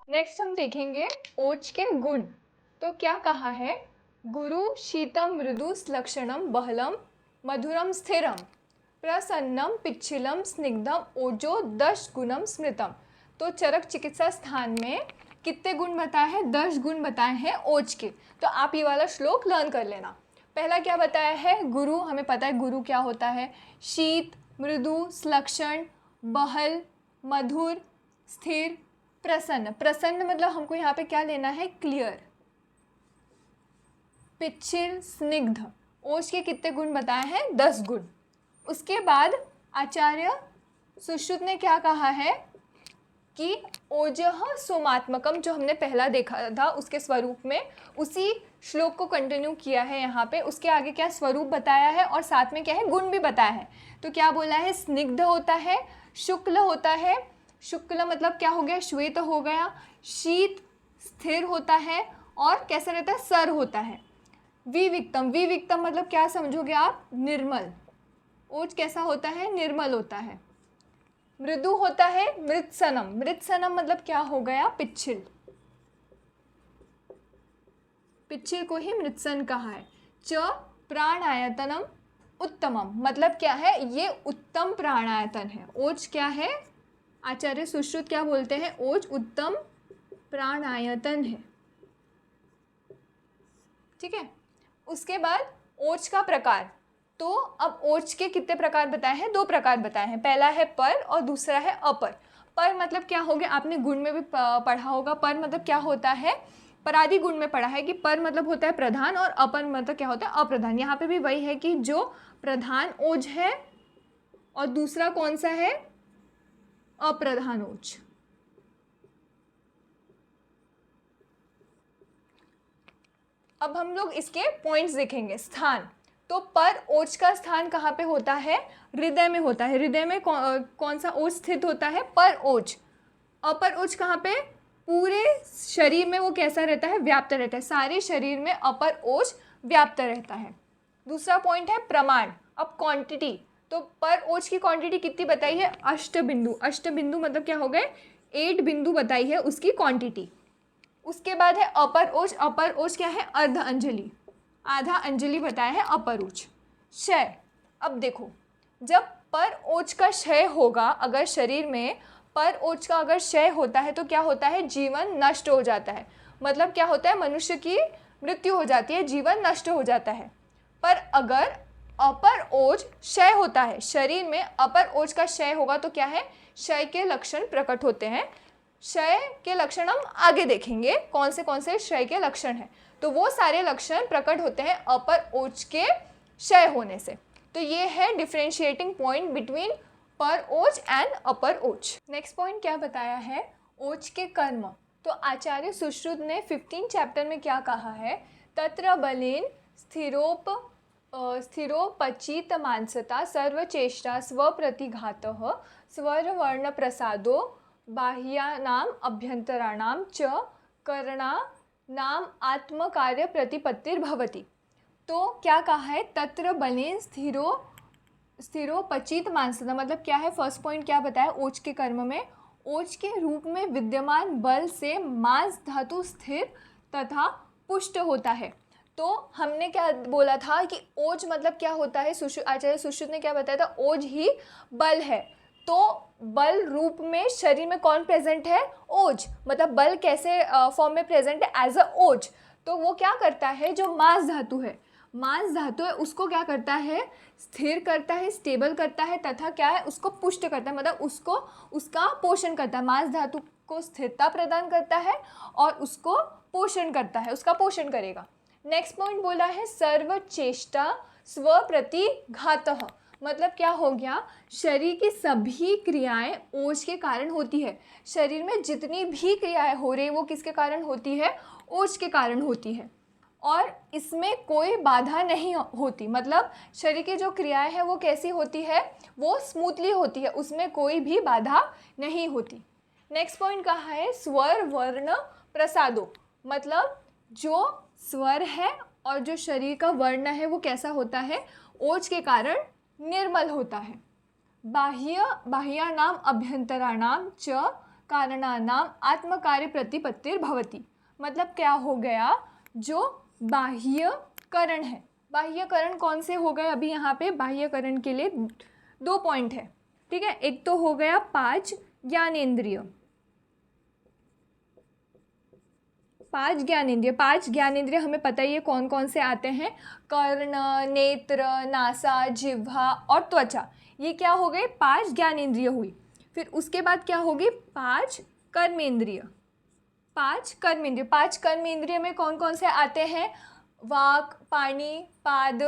Next हम देखेंगे ओज के गुण। तो क्या कहा है, गुरु शीतम मृदु लक्षणम बहलम मधुरम स्थिरम प्रसन्नम पिच्छिलम स्निग्धम ओजो 10 गुणम स्मृतम। तो चरक चिकित्सा स्थान में कितने गुण बताए हैं? 10 गुण बताए हैं ओज के। तो आप ये वाला श्लोक लर्न कर लेना। पहला क्या बताया है, गुरु, हमें पता है गुरु क्या होता है, शीत, मृदु, श्लक्षण, बहल, मधुर, स्थिर, प्रसन्न। प्रसन्न मतलब हमको यहाँ पे क्या लेना है, क्लियर, पिच्छिल, स्निग्ध। ओज के कितने गुण बताए हैं? 10 गुण। उसके बाद आचार्य सुश्रुत ने क्या कहा है कि ओजः सोमात्मकम, जो हमने पहला देखा था उसके स्वरूप में, उसी श्लोक को कंटिन्यू किया है यहाँ पे। उसके आगे क्या स्वरूप बताया है और साथ में क्या है, गुण भी बताया है। तो क्या बोला है, स्निग्ध होता है, शुक्ल होता है, शुक्ल मतलब क्या हो गया, श्वेत हो गया, शीत स्थिर होता है और कैसा रहता है, सर होता है। विविक्तम, विविक्तम मतलब क्या समझोगे आप, निर्मल। ओज कैसा होता है, निर्मल होता है। मृदु होता है, मृत्सनम, मृत्सनम मतलब क्या हो गया, पिच्छिल, पिच्छिल को ही मृत्सन कहा है। च प्राणायतनम उत्तमम मतलब क्या है, ये उत्तम प्राणायतन है। ओज क्या है, आचार्य सुश्रुत क्या बोलते हैं, ओज उत्तम प्राणायतन है। ठीक है। उसके बाद ओज का प्रकार। तो अब ओज के कितने प्रकार बताए हैं, 2 प्रकार बताए हैं। पहला है पर और दूसरा है अपर। पर मतलब क्या हो गया, आपने गुण में भी पढ़ा होगा। पर मतलब क्या होता है, परादि गुण में पढ़ा है कि पर मतलब होता है प्रधान और अपर मतलब क्या होता है, अप्रधान। यहाँ पे भी वही है कि जो प्रधान ओज है और दूसरा कौन सा है, अप्रधान ओज। अब हम लोग इसके पॉइंट्स देखेंगे। स्थान, तो पर ओज का स्थान कहाँ पे होता है, हृदय में होता है। हृदय में कौन सा ओज स्थित होता है, पर ओज। अपर ओज कहाँ पे, पूरे शरीर में वो कैसा रहता है, व्याप्त रहता है। सारे शरीर में अपर ओज व्याप्त रहता है। दूसरा पॉइंट है प्रमाण। अब क्वांटिटी, तो पर ओज की क्वांटिटी कितनी बताई है, 8 बिंदु। 8 बिंदु मतलब क्या हो गए, 8 बिंदु बताई है उसकी क्वांटिटी। उसके बाद है अपर ओज। अपर ओज क्या है, अर्ध अंजलि, आधा अंजलि बताया है अपर ओज। क्षय, अब देखो, जब पर ओज का क्षय होगा, अगर शरीर में पर ओज का अगर क्षय होता है तो क्या होता है, जीवन नष्ट हो जाता है। मतलब क्या होता है, मनुष्य की मृत्यु हो जाती है, जीवन नष्ट हो जाता है। पर अगर अपर ओज क्षय होता है, शरीर में अपर ओज का क्षय होगा तो क्या है, क्षय के लक्षण प्रकट होते हैं। क्षय के लक्षण हम आगे देखेंगे, कौन से क्षय के लक्षण हैं। तो वो सारे लक्षण प्रकट होते हैं अपर ओज के क्षय होने से। तो ये है डिफरेंशिएटिंग पॉइंट बिटवीन पर ओज एंड अपर ओज। नेक्स्ट पॉइंट क्या बताया है, ओज के कर्म। तो आचार्य सुश्रुत ने 15 चैप्टर में क्या कहा है, तत्र बलेन स्थिरोपचित मानसता सर्वचेष्टा स्वप्रतिघातः स्वरवर्ण प्रसादो बाह्यानाम अभ्यंतराणाम च करणानाम आत्मकार्य प्रतिपत्तिर्भवति। तो क्या कहा है, तत्र बलेन स्थिरोपचित मानसता मतलब क्या है, फर्स्ट पॉइंट क्या बताया ओज के कर्म में, ओज के रूप में विद्यमान बल से मांस धातु स्थिर तथा पुष्ट होता है। तो हमने क्या बोला था कि ओज मतलब क्या होता है, आचार्य सुश्रुत ने क्या बताया था, ओज ही बल है। तो बल रूप में शरीर में कौन प्रेजेंट है, ओज। मतलब बल कैसे फॉर्म में प्रेजेंट है, एज अ ओज। तो वो क्या करता है, जो मांस धातु है, मांस धातु है उसको क्या करता है, स्थिर करता है, स्टेबल करता है, तथा क्या है, उसको पुष्ट करता है, मतलब उसको उसका पोषण करता है। मांस धातु को स्थिरता प्रदान करता है और उसको पोषण करता है, उसका पोषण करेगा। नेक्स्ट पॉइंट बोला है सर्वचेष्टा स्वप्रतिघातः मतलब क्या हो गया, शरीर की सभी क्रियाएं ओज के कारण होती है। शरीर में जितनी भी क्रियाएं हो रही वो किसके कारण होती है, ओज के कारण होती है। और इसमें कोई बाधा नहीं होती, मतलब शरीर की जो क्रियाएं हैं वो कैसी होती है, वो स्मूथली होती है, उसमें कोई भी बाधा नहीं होती। नेक्स्ट पॉइंट कहा है स्वर वर्ण प्रसादो मतलब जो स्वर है और जो शरीर का वर्ण है वो कैसा होता है, ओज के कारण निर्मल होता है। बाह्यानाम अभ्यंतराणाम च कारणानाम आत्मकार्य प्रतिपत्तिर्भवति। मतलब क्या हो गया, जो बाह्यकरण है, बाह्यकरण कौन से हो गए, अभी यहाँ पे बाह्यकरण के लिए 2 पॉइंट है, ठीक है। एक तो हो गया 5 ज्ञानेंद्रिय, 5 ज्ञानेंद्रिय, 5 ज्ञानेंद्रिय हमें पता ही है कौन कौन से आते हैं, कर्ण, नेत्र, नासा, जिह्वा और त्वचा। ये क्या हो गए, 5 ज्ञानेंद्रिय हुई। फिर उसके बाद क्या होगी, 5 कर्मेंद्रिय, 5 कर्मेंद्रिय। 5 कर्मेंद्रिय में कौन कौन से आते हैं, वाक, पानी, पाद,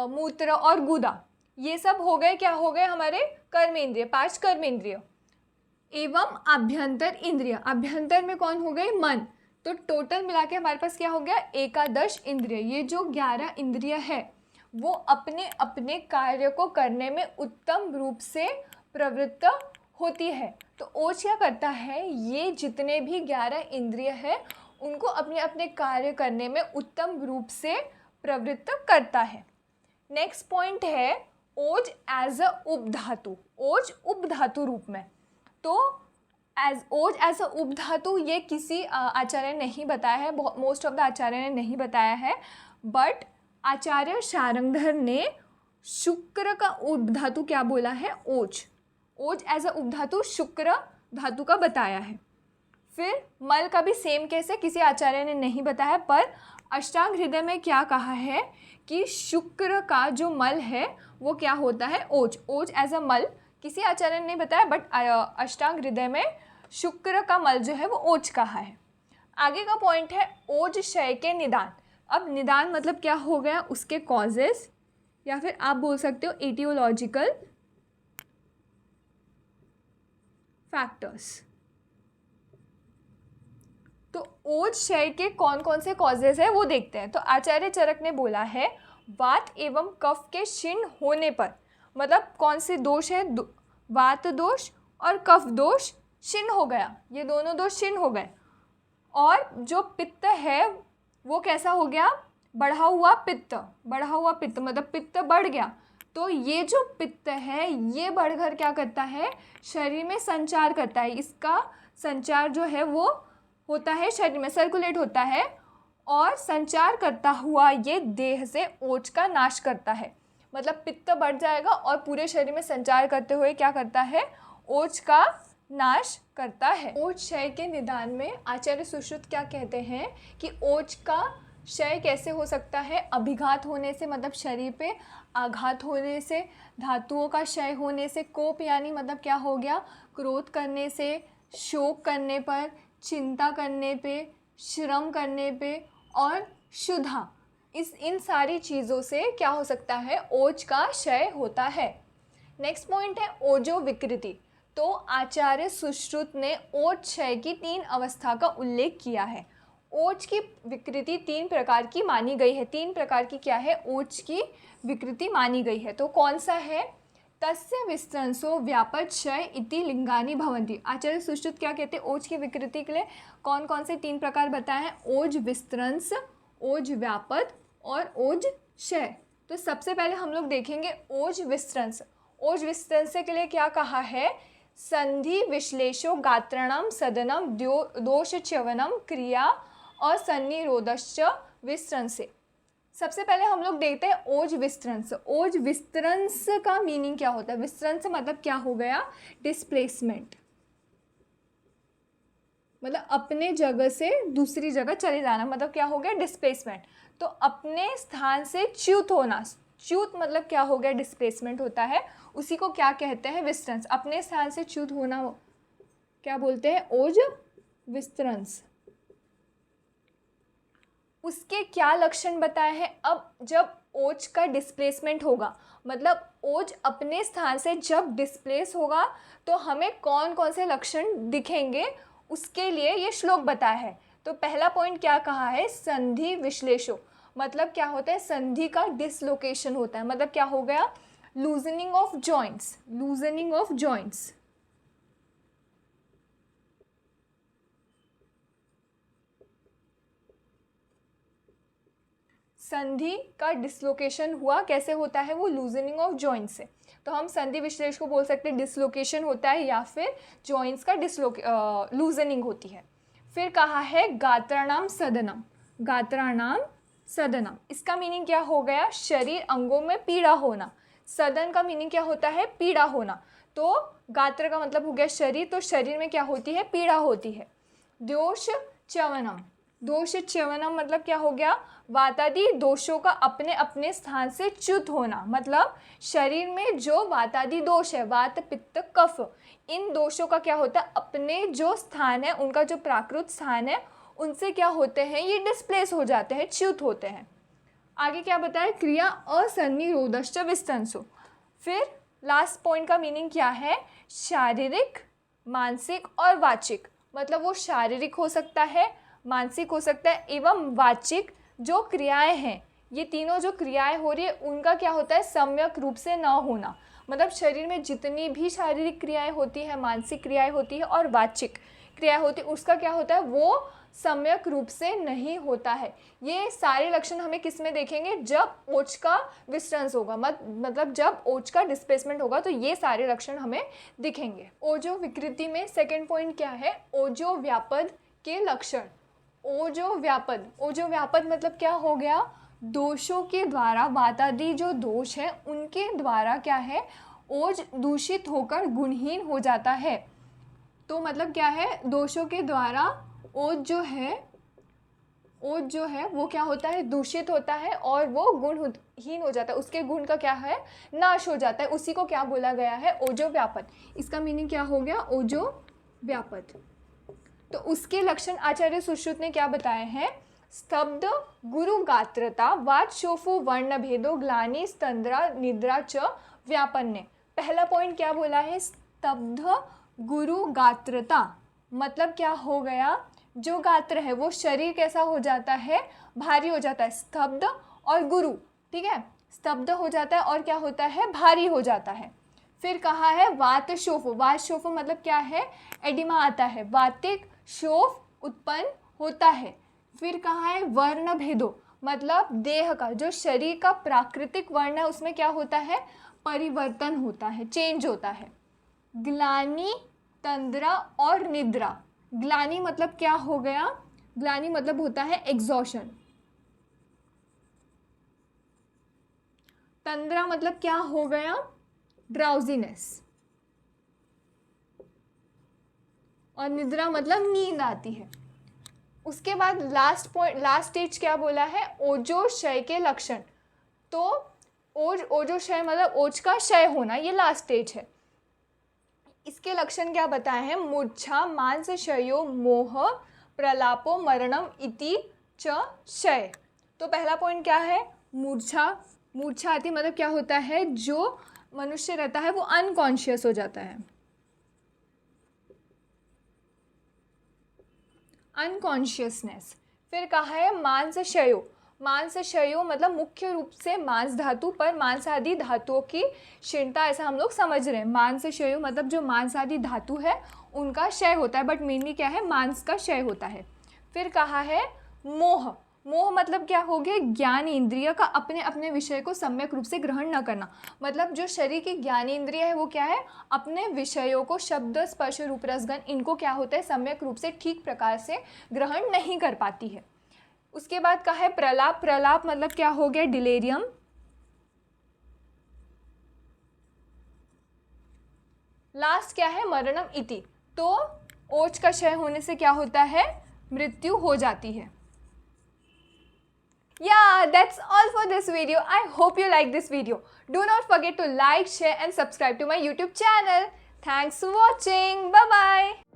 मूत्र और गुदा। ये सब हो गए, क्या हो गए हमारे कर्मेंद्रिय, 5 कर्मेंद्रिय। एवं आभ्यंतर इंद्रिय, आभ्यंतर में कौन हो गए, मन। तो टोटल मिला के हमारे पास क्या हो गया, 11 इंद्रिय। ये जो 11 इंद्रिय है वो अपने अपने कार्य को करने में उत्तम रूप से प्रवृत्त होती है। तो ओज क्या करता है, ये जितने भी 11 इंद्रिय है उनको अपने अपने कार्य करने में उत्तम रूप से प्रवृत्त करता है। नेक्स्ट पॉइंट है ओज एज अ उपधातु, ओज उपधातु रूप में। तो ओज एज अ उपधातु ये किसी आचार्य ने नहीं बताया है, मोस्ट ऑफ द आचार्य ने नहीं बताया है, बट आचार्य शारंगधर ने शुक्र का उपधातु क्या बोला है, ओज। ओज एज अ उपधातु शुक्र धातु का बताया है। फिर मल का भी सेम केस है, किसी आचार्य ने नहीं बताया, पर अष्टांग हृदय में क्या कहा है कि शुक्र का जो मल है वो क्या होता है, ओज। ओज एज अ मल किसी आचार्य ने नहीं बताया, बट अष्टांग हृदय में शुक्र का मल जो है वो ओज कहा है। आगे का पॉइंट है ओज क्षय के निदान। अब निदान मतलब क्या हो गया, उसके कॉजेस, या फिर आप बोल सकते हो एटियोलॉजिकल फैक्टर्स। तो ओज क्षय के कौन कौन से कॉजेज है वो देखते हैं। तो आचार्य चरक ने बोला है वात एवं कफ के क्षीण होने पर, मतलब कौन से दोष है, वात दोष और कफ दोष क्षीण हो गया, ये दोनों दोष क्षीण हो गए। और जो पित्त है वो कैसा हो गया, बढ़ा हुआ पित्त, बढ़ा हुआ पित्त मतलब पित्त बढ़ गया। तो ये जो पित्त है ये बढ़कर क्या करता है, शरीर में संचार करता है, इसका संचार जो है वो होता है शरीर में, सर्कुलेट होता है, और संचार करता हुआ ये देह से ओज का नाश करता है। मतलब पित्त बढ़ जाएगा और पूरे शरीर में संचार करते हुए क्या करता है, ओज का नाश करता है। ओज क्षय के निदान में आचार्य सुश्रुत क्या कहते हैं कि ओज का क्षय कैसे हो सकता है, अभिघात होने से, मतलब शरीर पे आघात होने से, धातुओं का क्षय होने से, कोप यानी मतलब क्या हो गया, क्रोध करने से, शोक करने पर, चिंता करने पे, श्रम करने पे, और क्षुधा, इन सारी चीज़ों से क्या हो सकता है, ओज का क्षय होता है। नेक्स्ट पॉइंट है ओजो विकृति। तो आचार्य सुश्रुत ने ओज क्षय की 3 अवस्था का उल्लेख किया है। ओज की विकृति 3 प्रकार की मानी गई है, 3 प्रकार की क्या है, ओज की विकृति मानी गई है। तो कौन सा है, तस्य विस्तंसो व्यापद क्षय इति लिंगानि भवन्ति। आचार्य सुश्रुत क्या कहते हैं, ओज की विकृति के लिए कौन कौन से 3 प्रकार बताए हैं, ओज विस्तंस, ओज व्यापद और ओज क्षय। तो सबसे पहले हम लोग देखेंगे ओज विस्तंस। ओज विस्तंस के लिए क्या कहा है, संधि विश्लेषो गात्रणम सदनम दोष च्यवनम क्रिया और सन्निरोधश्च विस्तंसे। सबसे पहले हम लोग देखते हैं ओज विस्तंस। ओज विस्तंस का मीनिंग क्या होता है, विस्तंस मतलब क्या हो गया, डिस्प्लेसमेंट, मतलब अपने जगह से दूसरी जगह चले जाना, मतलब क्या हो गया, डिस्प्लेसमेंट। तो अपने स्थान से च्युत होना, च्युत मतलब क्या हो गया, डिस्प्लेसमेंट होता है, उसी को क्या कहते हैं, विस्तंस। अपने स्थान से च्युत होना क्या बोलते हैं, ओज विस्तंस। उसके क्या लक्षण बताए हैं, अब जब ओज का डिस्प्लेसमेंट होगा, मतलब ओज अपने स्थान से जब डिस्प्लेस होगा तो हमें कौन कौन से लक्षण दिखेंगे, उसके लिए ये श्लोक बताया है। तो पहला पॉइंट क्या कहा है, संधि विश्लेषो, मतलब क्या होता है, संधि का डिसलोकेशन होता है, मतलब क्या हो गया, loosening of joints, loosening of joints. संधि का डिसलोकेशन हुआ, कैसे होता है वो, लूजनिंग ऑफ जॉइंट से। तो हम संधि विश्लेष को बोल सकते हैं डिसलोकेशन होता है या फिर जॉइंट्स का लूजनिंग होती है। फिर कहा है गात्राणाम सदनम, गात्राणाम सदनम, इसका मीनिंग क्या हो गया, शरीर अंगों में पीड़ा होना। सदन का मीनिंग क्या होता है, पीड़ा होना। तो गात्र का मतलब हो गया शरीर, तो शरीर में क्या होती है, पीड़ा होती है। दोष च्यवनम, दोष च्यवनम मतलब क्या हो गया, वातादि दोषों का अपने अपने स्थान से च्युत होना। मतलब शरीर में जो वातादि दोष है, वात पित्त कफ, इन दोषों का क्या होता है, अपने जो स्थान है, उनका जो प्राकृत स्थान है, उनसे क्या होते हैं, ये डिस्प्लेस हो जाते हैं, च्युत होते हैं। आगे क्या बताया, क्रिया असन्निरोधश्च विस्तंसो। फिर लास्ट पॉइंट का मीनिंग क्या है, शारीरिक, मानसिक और वाचिक। मतलब वो शारीरिक हो सकता है, मानसिक हो सकता है एवं वाचिक जो क्रियाएं हैं, ये तीनों जो क्रियाएं हो रही है उनका क्या होता है, सम्यक रूप से न होना। मतलब शरीर में जितनी भी शारीरिक क्रियाएं होती है, मानसिक क्रियाएं होती है और वाचिक क्रिया होती है, उसका क्या होता है, वो सम्यक रूप से नहीं होता है। ये सारे लक्षण हमें किस में देखेंगे, जब ओज का विस्तृंस होगा, मतलब जब ओज का डिस्प्लेसमेंट होगा, तो ये सारे लक्षण हमें दिखेंगे। ओजो विकृति में सेकंड पॉइंट क्या है, ओजो व्यापद के लक्षण। ओजो व्यापद, ओजो व्यापद मतलब क्या हो गया, दोषों के द्वारा, वातादि जो दोष है उनके द्वारा क्या है, ओज दूषित होकर गुणहीन हो जाता है। तो मतलब क्या है, दोषों के द्वारा ओज जो है वो क्या होता है, दूषित होता है और वो गुणहीन हो जाता है, उसके गुण का क्या है, नाश हो जाता है। उसी को क्या बोला गया है, ओजो व्यापद। इसका मीनिंग क्या हो गया, ओजो व्यापद। तो उसके लक्षण आचार्य सुश्रुत ने क्या बताए हैं, स्तब्ध गुरु गात्रता, वात शोफो वर्ण भेदो, ग्लानि स्तंद्रा निद्रा च व्यापन्ने। पहला पॉइंट क्या बोला है, स्तब्ध गुरु गात्रता, मतलब क्या हो गया, जो गात्र है वो शरीर कैसा हो जाता है, भारी हो जाता है। स्तब्ध और गुरु, ठीक है, स्तब्ध हो जाता है और क्या होता है, भारी हो जाता है। फिर कहा है वात शोफ, वात शोफ मतलब क्या है, एडिमा आता है, वातिक शोफ उत्पन्न होता है। फिर कहा है वर्ण भेदो, मतलब देह का, जो शरीर का प्राकृतिक वर्ण है उसमें क्या होता है, परिवर्तन होता है, चेंज होता है। ग्लानि तंद्रा और निद्रा, ग्लानि मतलब क्या हो गया, ग्लानि मतलब होता है एग्जॉशन। तंद्रा मतलब क्या हो गया, ड्राउजीनेस। और निद्रा मतलब नींद आती है। उसके बाद लास्ट स्टेज क्या बोला है, ओजो क्षय के लक्षण। तो ओजो क्षय मतलब ओज का क्षय होना, ये लास्ट स्टेज है। इसके लक्षण क्या बताए हैं, मूर्छा, मांस क्षयो, मोह, प्रलापो, मरणम इति च क्षय। तो पहला पॉइंट क्या है, मूर्छा। मूर्छा आती मतलब क्या होता है, जो मनुष्य रहता है वो अनकॉन्शियस हो जाता है, अनकॉन्शियसनेस। फिर कहा है मांस क्षयो, मांस क्षयो मतलब मुख्य रूप से मांस धातु पर मांस आदि धातुओं की क्षीणता, ऐसा हम लोग समझ रहे हैं। मांस क्षयो मतलब जो मांस आदि धातु है उनका क्षय होता है, बट मेनली क्या है, मांस का क्षय होता है। फिर कहा है मोह, मोह मतलब क्या हो गया, ज्ञान इंद्रिय का अपने अपने विषय को सम्यक रूप से ग्रहण न करना। मतलब जो शरीर की ज्ञान इंद्रिय है वो क्या है, अपने विषयों को, शब्द स्पर्श रूप रसगन, इनको क्या होता है, सम्यक रूप से ठीक प्रकार से ग्रहण नहीं कर पाती है। उसके बाद कहा है प्रलाप, प्रलाप मतलब क्या हो गया, डिलेरियम। लास्ट क्या है, मरणम इति। तो ओज का क्षय होने से क्या होता है, मृत्यु हो जाती है। Yeah, that's all for this video. I hope you like this video. Do not forget to like, share and subscribe to my YouTube channel. Thanks for watching. Bye bye.